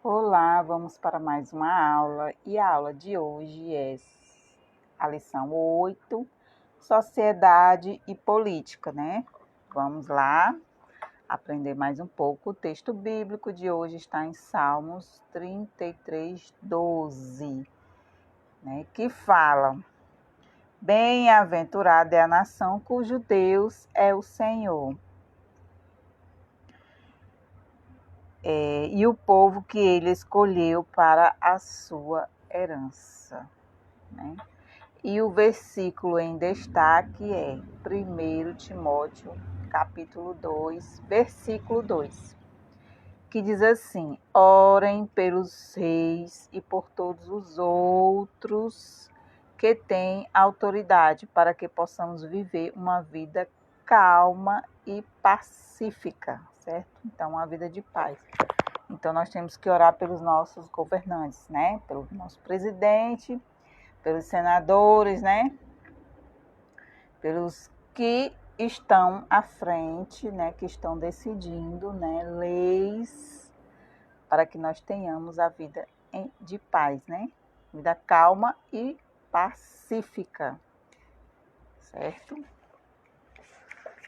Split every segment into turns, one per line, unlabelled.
Olá, vamos para mais uma aula e a aula de hoje é a lição 8, Sociedade e Política, né? Vamos lá aprender mais um pouco. O texto bíblico de hoje está em Salmos 33:12, né? Que fala: Bem-aventurada é a nação cujo Deus é o Senhor. E o povo que ele escolheu para a sua herança, né? E o versículo em destaque é 1 Timóteo, capítulo 2, versículo 2, que diz assim: Orem pelos reis e por todos os outros que têm autoridade, para que possamos viver uma vida calma e pacífica, certo? Então, uma vida de paz. Então, nós temos que orar pelos nossos governantes, né? Pelo nosso presidente, pelos senadores, né? Pelos que estão à frente, né? Que estão decidindo, né? Leis para que nós tenhamos a vida de paz, né? Vida calma e pacífica, certo?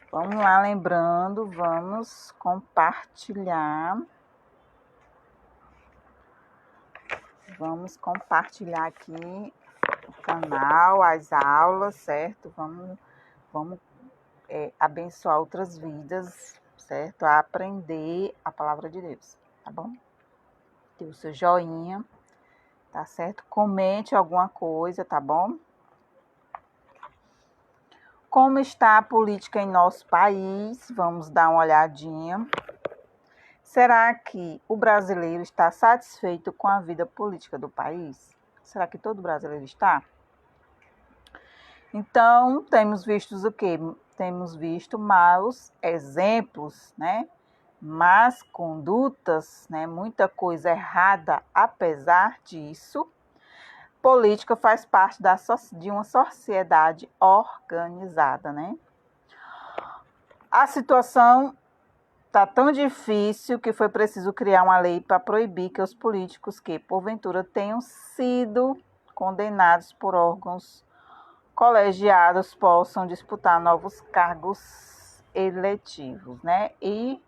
Vamos lá, lembrando, vamos compartilhar. Vamos compartilhar aqui o canal, as aulas, certo? Vamos abençoar outras vidas, certo? A aprender a palavra de Deus, tá bom? Dê o seu joinha, tá certo? Comente alguma coisa, tá bom? Como está a política em nosso país? Vamos dar uma olhadinha. Será que o brasileiro está satisfeito com a vida política do país? Será que todo brasileiro está? Então, temos visto o quê? Temos visto maus exemplos, né? Más condutas, né? Muita coisa errada. Apesar disso, política faz parte de uma sociedade organizada, né? A situação está tão difícil que foi preciso criar uma lei para proibir que os políticos que, porventura, tenham sido condenados por órgãos colegiados possam disputar novos cargos eletivos, né? E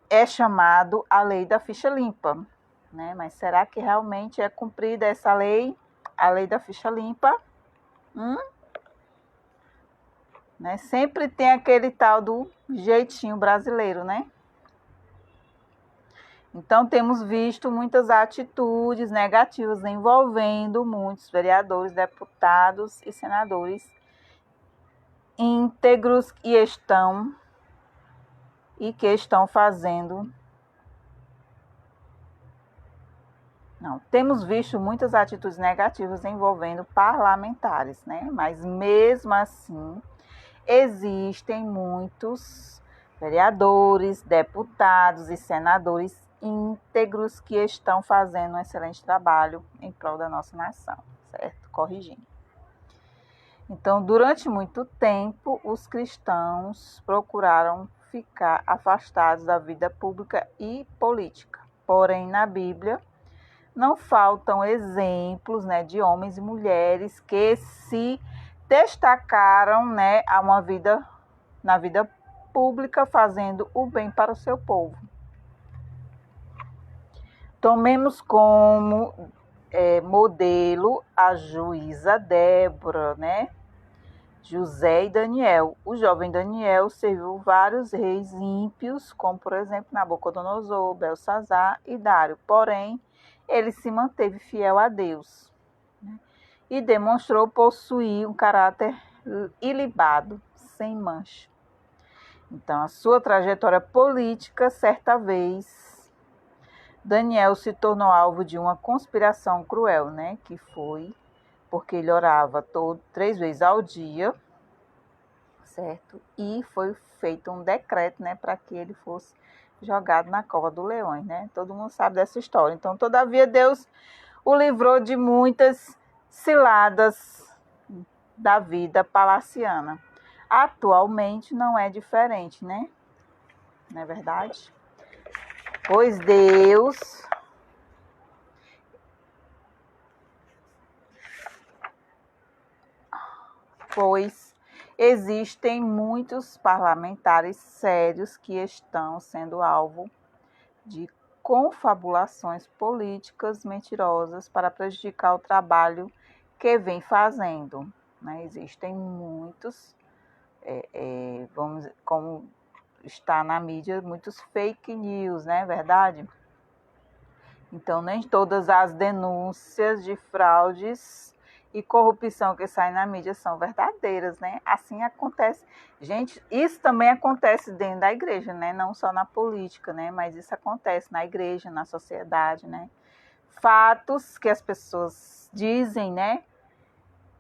é chamado a lei da ficha limpa, né? Mas será que realmente é cumprida essa lei, a lei da ficha limpa? Né? Sempre tem aquele tal do jeitinho brasileiro, né? Então, temos visto muitas atitudes negativas envolvendo muitos vereadores, deputados e senadores íntegros que estão fazendo. Não, temos visto muitas atitudes negativas envolvendo parlamentares, né? Mas mesmo assim, existem muitos vereadores, deputados e senadores íntegros que estão fazendo um excelente trabalho em prol da nossa nação, certo? Corrigindo. Então, durante muito tempo, os cristãos procuraram ficar afastados da vida pública e política. Porém, na Bíblia, não faltam exemplos, né, de homens e mulheres que se destacaram, né, na vida pública, fazendo o bem para o seu povo. Tomemos como modelo a juíza Débora, né? José e Daniel. O jovem Daniel serviu vários reis ímpios, como, por exemplo, Nabucodonosor, Belsazar e Dário. Porém, ele se manteve fiel a Deus, né? E demonstrou possuir um caráter ilibado, sem mancha. Então, a sua trajetória política, certa vez, Daniel se tornou alvo de uma conspiração cruel, né? Que foi porque ele orava 3 vezes ao dia, certo? E foi feito um decreto, né, para que ele fosse jogado na cova dos leões, né? Todo mundo sabe dessa história. Então, todavia, Deus o livrou de muitas ciladas da vida palaciana. Atualmente não é diferente, né? Não é verdade? Pois Deus pois existem muitos parlamentares sérios que estão sendo alvo de confabulações políticas mentirosas para prejudicar o trabalho que vem fazendo, né? Existem muitos, como está na mídia, muitos fake news, né? Verdade? Então, nem todas as denúncias de fraudes e corrupção que saem na mídia são verdadeiras, né? Assim acontece. Gente, isso também acontece dentro da igreja, né? Não só na política, né? Mas isso acontece na igreja, na sociedade, né? Fatos que as pessoas dizem, né?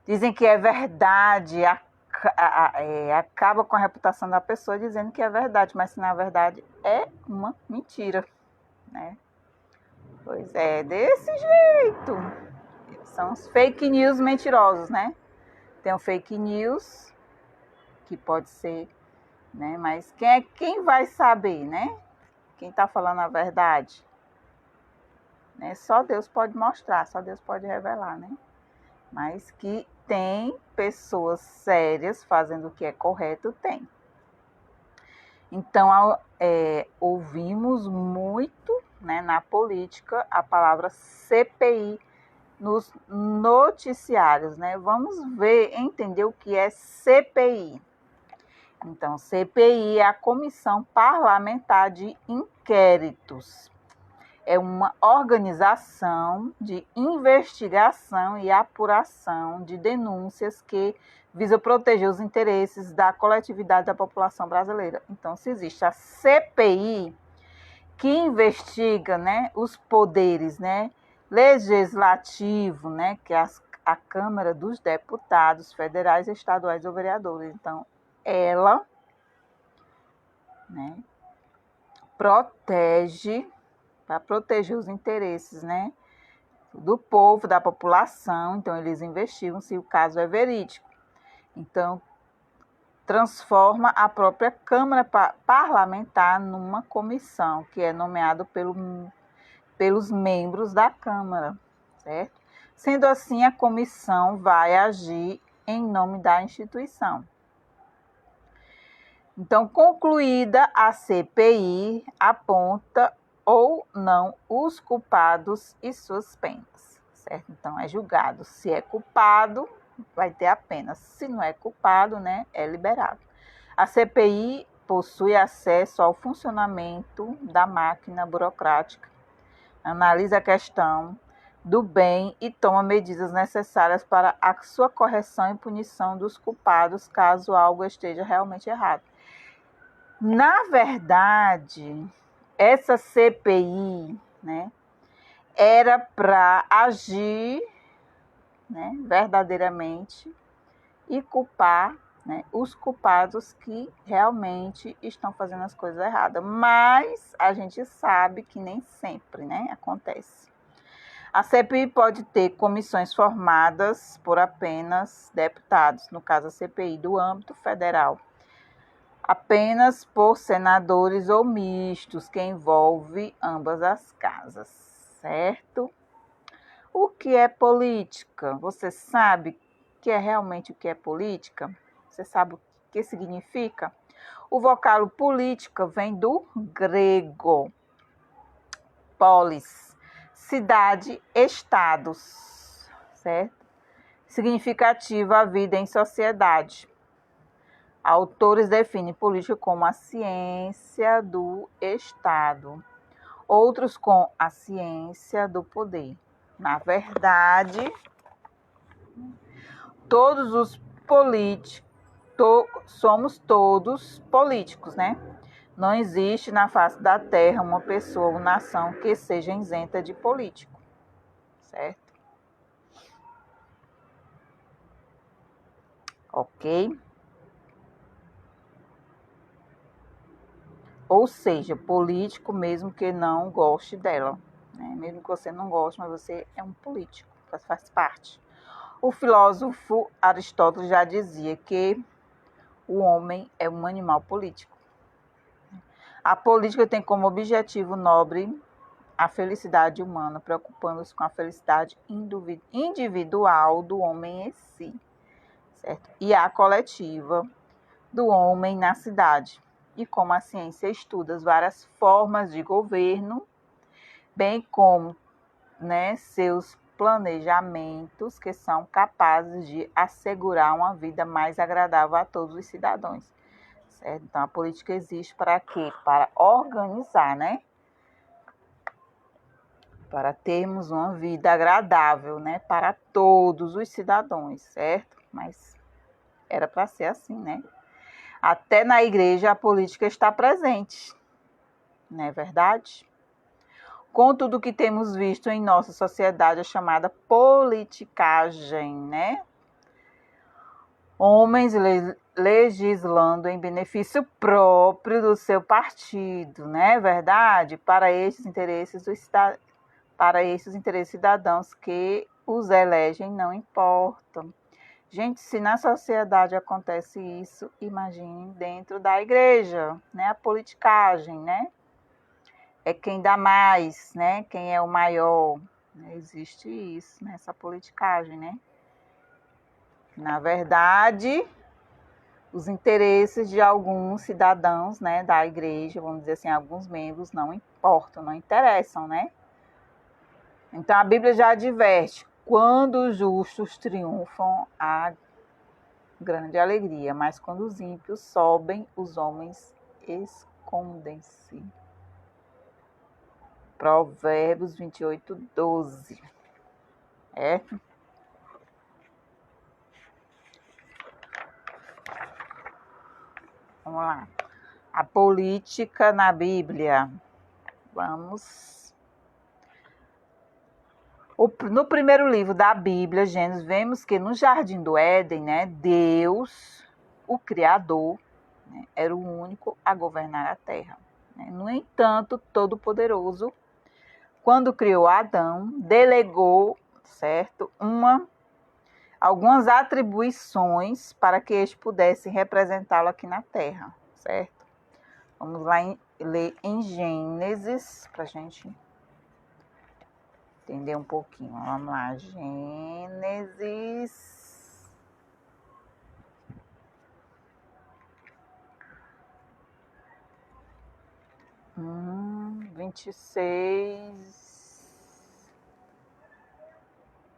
Dizem que é verdade, acaba com a reputação da pessoa dizendo que é verdade, mas na verdade é uma mentira, né? Pois é, desse jeito. São os fake news mentirosos, né? Tem o fake news, que pode ser, né? Mas quem vai saber, né? Quem está falando a verdade? Né? Só Deus pode mostrar, só Deus pode revelar, né? Mas que tem pessoas sérias fazendo o que é correto, tem. Então, ouvimos muito, né, na política a palavra CPI nos noticiários, né? Vamos entender o que é CPI. Então, CPI é a Comissão Parlamentar de Inquéritos. É uma organização de investigação e apuração de denúncias que visa proteger os interesses da coletividade da população brasileira. Então, se existe a CPI, que investiga, né, os poderes, né, legislativo, né, que é a Câmara dos Deputados Federais, Estaduais ou Vereadores. Então, ela, né, para proteger os interesses, né, do povo, da população. Então, eles investigam se o caso é verídico. Então, transforma a própria Câmara Parlamentar numa comissão, que é nomeada pelos membros da Câmara, certo? Sendo assim, a comissão vai agir em nome da instituição. Então, concluída a CPI, aponta ou não os culpados e suas penas, certo? Então, é julgado. Se é culpado, vai ter a pena. Se não é culpado, né, é liberado. A CPI possui acesso ao funcionamento da máquina burocrática, analisa a questão do bem e toma medidas necessárias para a sua correção e punição dos culpados, caso algo esteja realmente errado. Na verdade, essa CPI, né, era para agir, né, verdadeiramente e culpar, né, os culpados que realmente estão fazendo as coisas erradas. Mas a gente sabe que nem sempre, né, acontece. A CPI pode ter comissões formadas por apenas deputados, no caso a CPI do âmbito federal, apenas por senadores ou mistos, que envolve ambas as casas, certo? O que é política? Você sabe que é realmente o que é política? Você sabe o que significa? O vocábulo política vem do grego, polis, cidade, estados, certo? Significativa a vida em sociedade. Autores definem política como a ciência do Estado, outros com a ciência do poder. Na verdade, todos os políticos, somos todos políticos, né? Não existe na face da terra uma pessoa ou nação que seja isenta de político, certo? Ok? Ou seja, político mesmo que não goste dela, né? Mesmo que você não goste, mas você é um político, faz parte. O filósofo Aristóteles já dizia que o homem é um animal político. A política tem como objetivo nobre a felicidade humana, preocupando-se com a felicidade individual do homem em si, certo? E a coletiva do homem na cidade. E como a ciência estuda as várias formas de governo, bem como, né, seus planejamentos que são capazes de assegurar uma vida mais agradável a todos os cidadãos. Certo? Então, a política existe para quê? Para organizar, né? Para termos uma vida agradável, né? Para todos os cidadãos, certo? Mas era para ser assim, né? Até na igreja a política está presente, não é verdade? Com tudo que temos visto em nossa sociedade, a chamada politicagem, né? Homens legislando em benefício próprio do seu partido, não é verdade? Para esses interesses cidadãos que os elegem não importam. Gente, se na sociedade acontece isso, imagine dentro da igreja, né? A politicagem, né? É quem dá mais, né? Quem é o maior. Existe isso, né? Essa politicagem, né? Na verdade, os interesses de alguns cidadãos, né, da igreja, vamos dizer assim, alguns membros não importam, não interessam, né? Então a Bíblia já adverte: quando os justos triunfam, há grande alegria, mas quando os ímpios sobem, os homens escondem-se. Provérbios 28, 12. É? Vamos lá. A política na Bíblia. Vamos. No primeiro livro da Bíblia, Gênesis, vemos que no Jardim do Éden, né, Deus, o Criador, né, era o único a governar a terra. Né? No entanto, Todo-Poderoso, quando criou Adão, delegou, certo, algumas atribuições para que este pudesse representá-lo aqui na terra, certo? Vamos lá ler em Gênesis, para a gente entender um pouquinho. Vamos lá, Gênesis 26.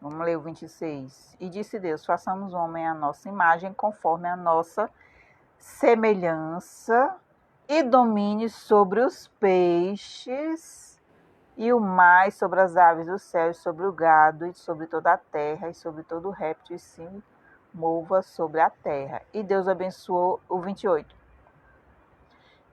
Vamos ler o 26. E disse Deus: façamos o homem à nossa imagem, conforme a nossa semelhança, e domine sobre os peixes e o mar, sobre as aves do céu, e sobre o gado, e sobre toda a terra, e sobre todo o réptil, e se mova sobre a terra. E Deus abençoou, o 28.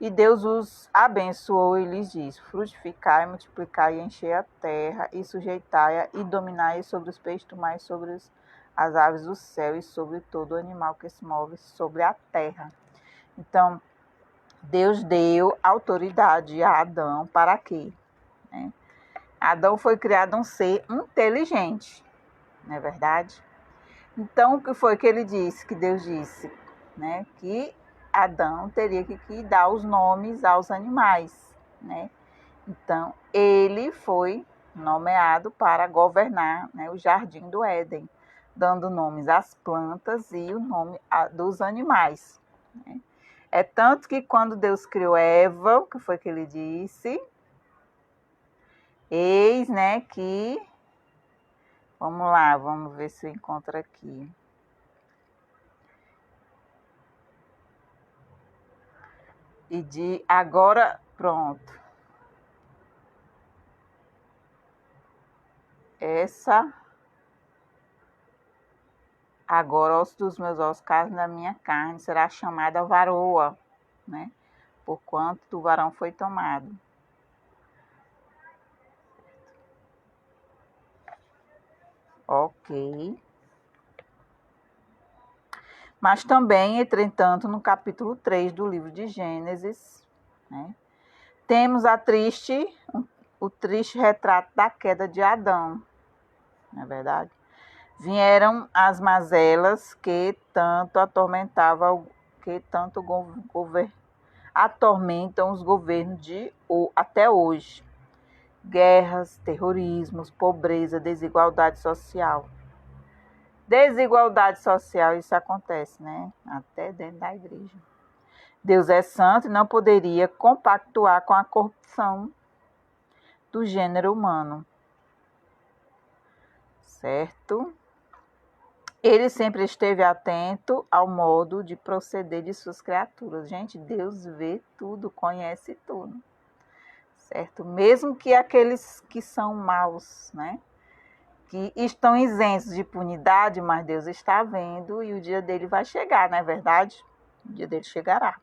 E Deus os abençoou e lhes disse: frutificai, multiplicai e enchei a terra, e sujeitai-a, e dominai sobre os peixes do mar, e sobre as aves do céu, e sobre todo animal que se move sobre a terra. Então, Deus deu autoridade a Adão para quê? Né? Adão foi criado um ser inteligente, não é verdade? Então, o que foi que ele disse, que Deus disse? Né? Que Adão teria que dar os nomes aos animais, né? Então, ele foi nomeado para governar, né, o Jardim do Éden, dando nomes às plantas e o nome dos animais. Né? É tanto que quando Deus criou Eva, o que foi que ele disse? Eis, né, que... Vamos lá, vamos ver se eu encontro aqui. E de agora, pronto. Agora, osso dos meus ossos, carne da minha carne, será chamada varoa, né? Porquanto do varão foi tomado. Ok. Mas também, entretanto, no capítulo 3 do livro de Gênesis, né, temos o triste retrato da queda de Adão, não é verdade? Vieram as mazelas que tanto atormentavam, que tanto atormentam os governos até hoje. Guerras, terrorismos, pobreza, desigualdade social. Desigualdade social, isso acontece, né? Até dentro da igreja. Deus é santo e não poderia compactuar com a corrupção do gênero humano. Certo? Ele sempre esteve atento ao modo de proceder de suas criaturas. Gente, Deus vê tudo, conhece tudo. Certo? Mesmo que aqueles que são maus, né? Que estão isentos de punidade, mas Deus está vendo e o dia dele vai chegar, não é verdade? O dia dele chegará.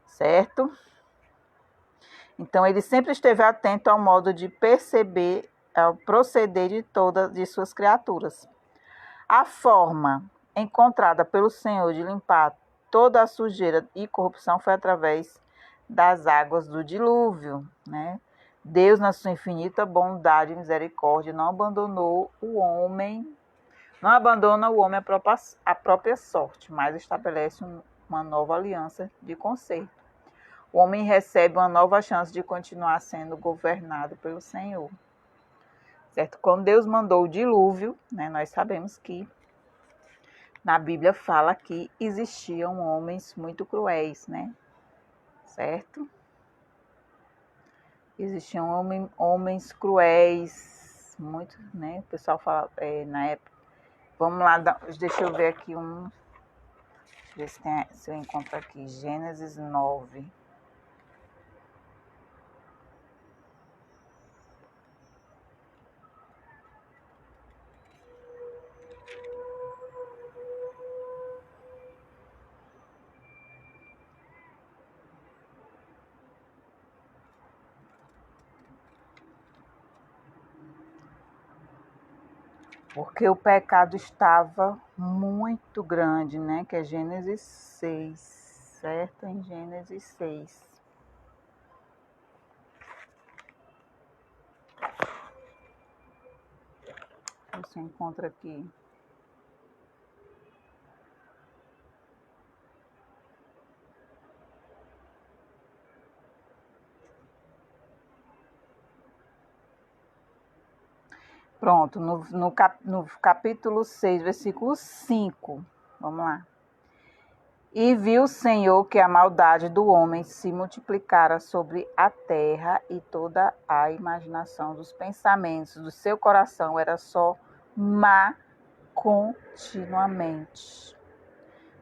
Certo? Então, ele sempre esteve atento ao modo de perceber, ao proceder de todas de suas criaturas. A forma encontrada pelo Senhor de limpar toda a sujeira e corrupção foi através das águas do dilúvio, né? Deus, na sua infinita bondade e misericórdia, não abandona o homem à própria sorte, mas estabelece uma nova aliança de conserto. O homem recebe uma nova chance de continuar sendo governado pelo Senhor. Certo? Quando Deus mandou o dilúvio, né, nós sabemos que na Bíblia fala que existiam homens muito cruéis, né? Certo? Existiam homens cruéis, muito, né? O pessoal fala na época. Vamos lá, deixa eu ver aqui Deixa eu ver se eu encontro aqui. Gênesis 9. Porque o pecado estava muito grande, né? Que é Gênesis 6, certo? Em Gênesis 6. Você encontra aqui. Pronto, no capítulo 6, versículo 5. Vamos lá. E viu o Senhor que a maldade do homem se multiplicara sobre a terra e toda a imaginação dos pensamentos do seu coração era só má continuamente.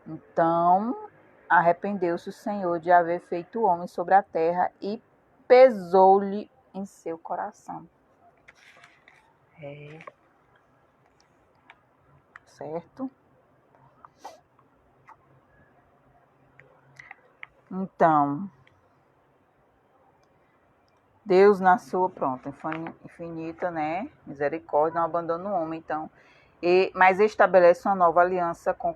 Então, arrependeu-se o Senhor de haver feito o homem sobre a terra e pesou-lhe em seu coração. Certo? Então, Deus na sua, infinita, né, misericórdia, não abandona o homem, então, mas estabelece uma nova aliança com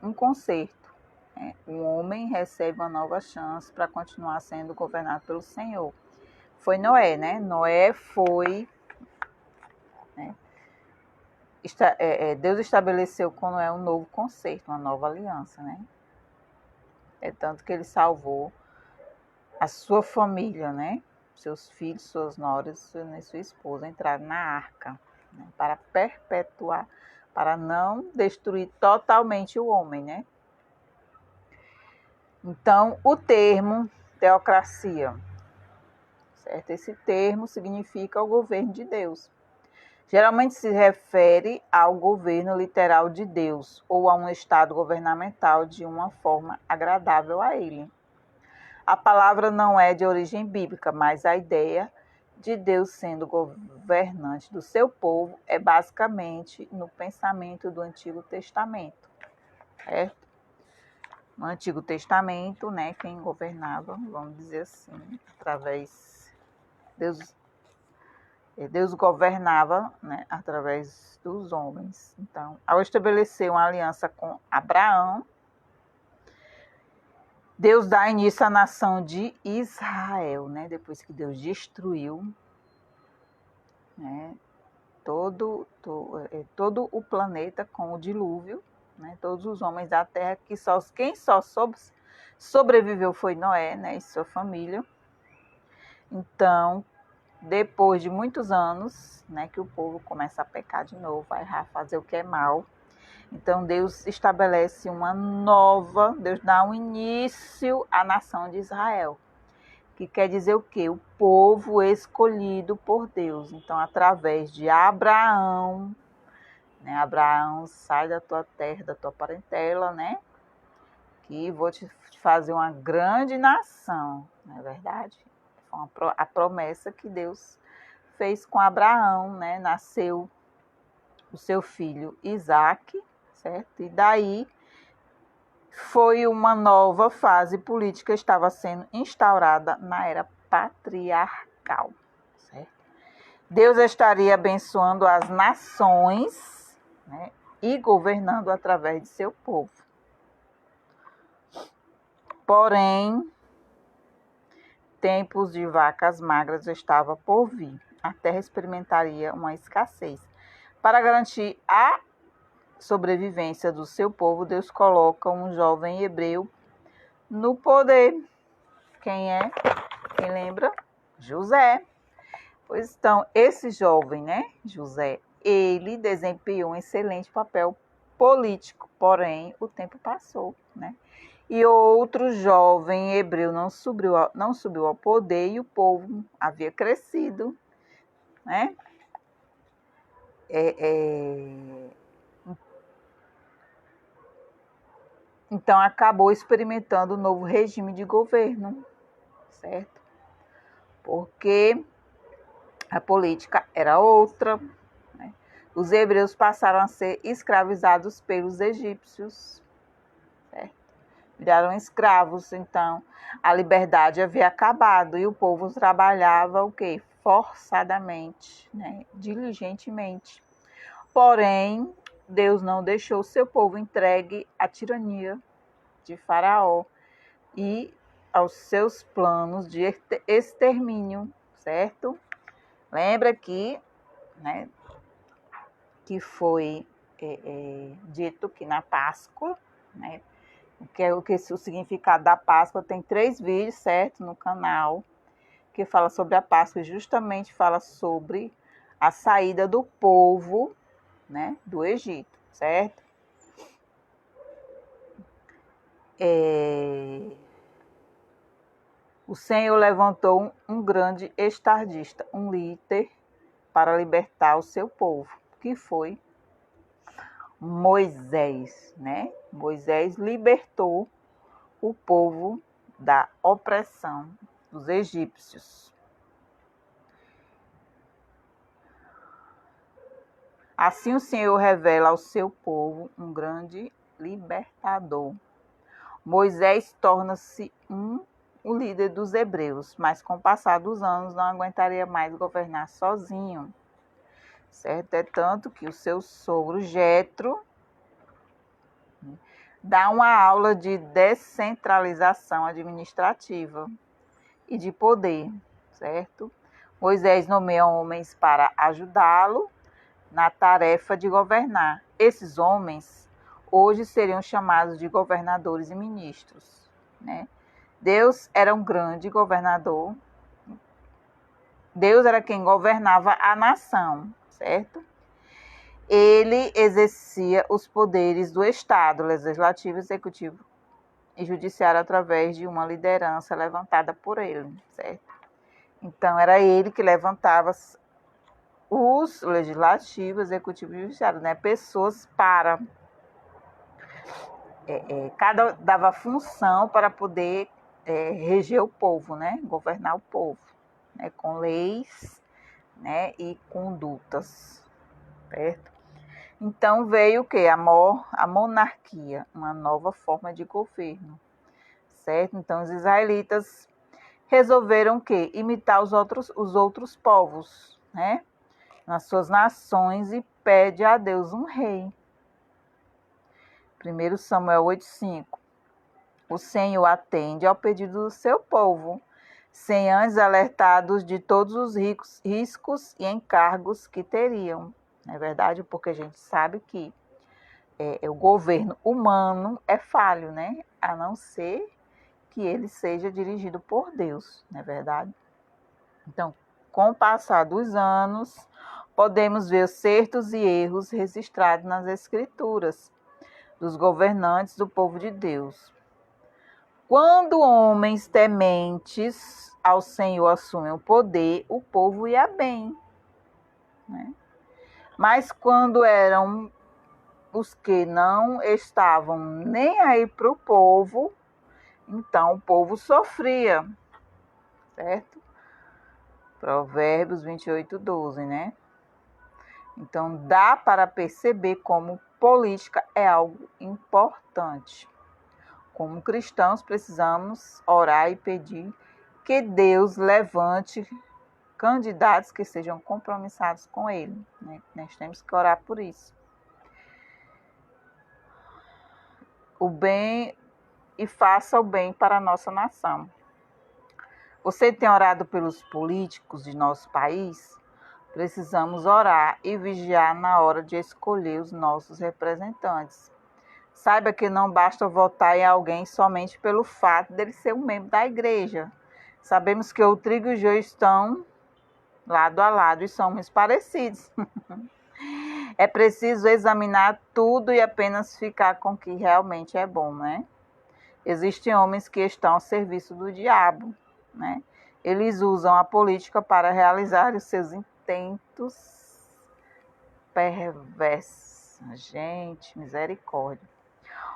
um conserto. Né? O homem recebe uma nova chance para continuar sendo governado pelo Senhor. Foi Noé, né? Noé foi... Né? Deus estabeleceu com Noé um novo conserto, uma nova aliança, né? É tanto que ele salvou a sua família, né? Seus filhos, suas noras, sua esposa entraram na arca, né? Para perpetuar, para não destruir totalmente o homem, né? Então, o termo teocracia, certo? Esse termo significa o governo de Deus. Geralmente se refere ao governo literal de Deus ou a um estado governamental de uma forma agradável a ele. A palavra não é de origem bíblica, mas a ideia de Deus sendo governante do seu povo é basicamente no pensamento do Antigo Testamento. Certo? No Antigo Testamento, né, quem governava, vamos dizer assim, através... Deus governava, né, através dos homens. Então, ao estabelecer uma aliança com Abraão, Deus dá início à nação de Israel, né? Depois que Deus destruiu, né, todo o planeta com o dilúvio, né? Todos os homens da terra, quem só sobreviveu foi Noé, né, e sua família. Então, depois de muitos anos, né, que o povo começa a pecar de novo, vai fazer o que é mal. Então, Deus estabelece Deus dá um início à nação de Israel, que quer dizer o quê? O povo escolhido por Deus. Então, através de Abraão, né, Abraão, sai da tua terra, da tua parentela, né, que vou te fazer uma grande nação, não é verdade? Foi a promessa que Deus fez com Abraão, né? Nasceu o seu filho Isaque, certo? E daí foi uma nova fase política que estava sendo instaurada na era patriarcal, certo? Deus estaria abençoando as nações, né? E governando através de seu povo. Porém, tempos de vacas magras estavam por vir. A terra experimentaria uma escassez. Para garantir a sobrevivência do seu povo, Deus coloca um jovem hebreu no poder. Quem é? Quem lembra? José. Pois então, esse jovem, né, José, ele desempenhou um excelente papel político, porém o tempo passou, né? E outro jovem hebreu não subiu ao poder e o povo havia crescido, né? Então acabou experimentando um novo regime de governo, certo? Porque a política era outra, né? Os hebreus passaram a ser escravizados pelos egípcios, certo? Viraram escravos, então a liberdade havia acabado e o povo trabalhava o quê? Forçadamente, né? Diligentemente. Porém, Deus não deixou seu povo entregue à tirania de Faraó e aos seus planos de extermínio, certo? Lembra que, né, que foi dito que na Páscoa, né, o significado da Páscoa, tem 3 vídeos, certo, no canal, que fala sobre a Páscoa e justamente fala sobre a saída do povo, né, do Egito, certo? O Senhor levantou um grande estadista, um líder para libertar o seu povo, que foi Moisés, né? Moisés libertou o povo da opressão dos egípcios. Assim o Senhor revela ao seu povo um grande libertador. Moisés torna-se o líder dos hebreus, mas com o passar dos anos não aguentaria mais governar sozinho, certo? É tanto que o seu sogro Jetro dá uma aula de descentralização administrativa e de poder, certo? Moisés nomeia homens para ajudá-lo na tarefa de governar. Esses homens hoje seriam chamados de governadores e ministros, né? Deus era um grande governador. Deus era quem governava a nação, certo? Ele exercia os poderes do Estado, legislativo, executivo e judiciário através de uma liderança levantada por ele, certo? Então, era ele que levantava os legislativos, executivo e judiciário, né? Pessoas para... cada dava função para poder reger o povo, né? Governar o povo, né? Com leis, né? E condutas, certo? Então veio o quê? A monarquia, uma nova forma de governo, certo? Então os israelitas resolveram o quê? Imitar os outros povos, né? Nas suas nações e pede a Deus um rei. 1 Samuel 8,5. O Senhor atende ao pedido do seu povo, sem antes alertados de todos os riscos e encargos que teriam. Não é verdade? Porque a gente sabe que o governo humano é falho, né? A não ser que ele seja dirigido por Deus, não é verdade? Então, com o passar dos anos, podemos ver certos e erros registrados nas Escrituras dos governantes do povo de Deus. Quando homens tementes ao Senhor assumem o poder, o povo ia bem, né? Mas quando eram os que não estavam nem aí para o povo, então o povo sofria, certo? Provérbios 28:12, né? Então dá para perceber como política é algo importante. Como cristãos, precisamos orar e pedir que Deus levante candidatos que sejam compromissados com Ele, né? Nós temos que orar por isso. O bem e faça o bem para a nossa nação. Você tem orado pelos políticos de nosso país? Precisamos orar e vigiar na hora de escolher os nossos representantes. Saiba que não basta votar em alguém somente pelo fato dele ser um membro da igreja. Sabemos que o trigo e o joio estão lado a lado e somos parecidos. É preciso examinar tudo e apenas ficar com o que realmente é bom, né? Existem homens que estão ao serviço do diabo, né? Eles usam a política para realizar os seus intentos perversos. Gente, misericórdia.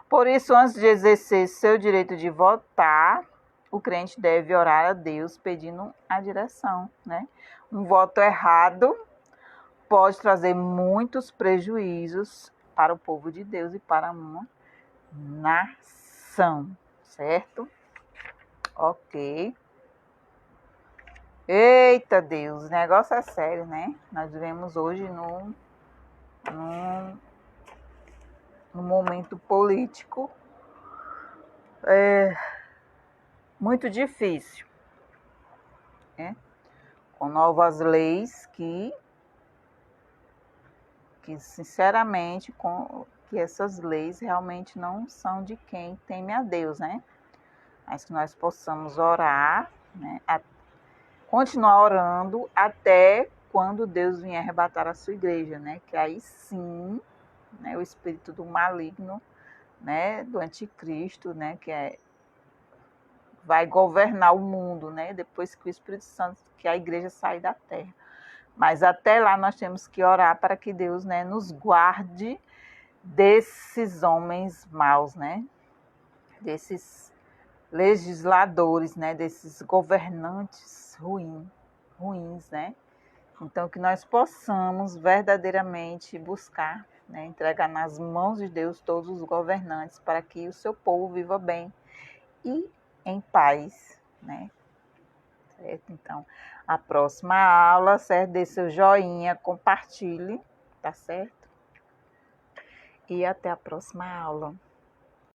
Por isso, antes de exercer seu direito de votar, o crente deve orar a Deus pedindo a direção, né? Um voto errado pode trazer muitos prejuízos para o povo de Deus e para uma nação, certo? Ok. Eita Deus, o negócio é sério, né? Nós vivemos hoje num momento político muito difícil, né? Com novas leis que sinceramente, que essas leis realmente não são de quem teme a Deus, né? Mas que nós possamos orar, né? Continuar orando até quando Deus vier arrebatar a sua igreja, né? Que aí sim, né, o espírito do maligno, né, do anticristo, né, vai governar o mundo, né? Depois que o Espírito Santo, que a igreja sair da terra. Mas até lá nós temos que orar para que Deus, né, nos guarde desses homens maus, né? Desses legisladores, né? Desses governantes ruins, né? Então, que nós possamos verdadeiramente buscar, né, entregar nas mãos de Deus todos os governantes para que o seu povo viva bem e em paz, né? Certo? Então, a próxima aula, certo? Dê seu joinha, compartilhe, tá certo? E até a próxima aula.